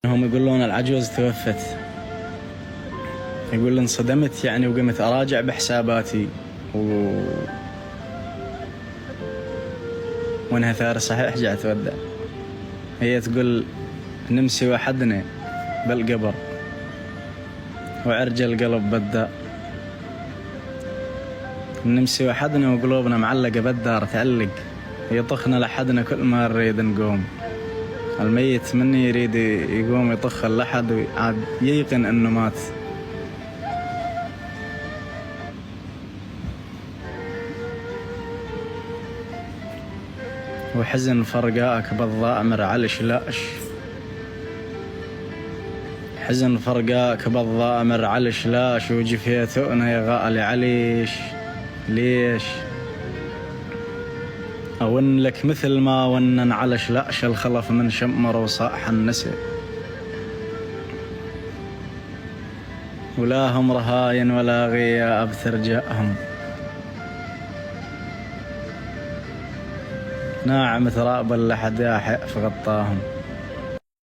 هم يقولون العجوز توفت. يقول انصدمت يعني وقمت أراجع بحساباتي وانها ثار صحيح جاء تودع. هي تقول نمسي وحدنا بالقبر وعرج القلب بداء. نمسي وحدنا وقلوبنا معلقة بالدار تعلق. يطخنا لحدنا كل ما نريد نقوم. الميت مني يريد يقوم يطخ اللحد وعاد ييقن انه مات. وحزن فرقاك بالضامر علش لاش. حزن فرقاك بالضامر علش لاش. وجفيتنا يا غالي عليش ليش. أون لك مثل ما ونن علش لاش الخلف من شمر وصاح النسي. ولا هم رهاين ولا غياب ترجعهم. ناعم تراب اللحد ياحق فغطاهم.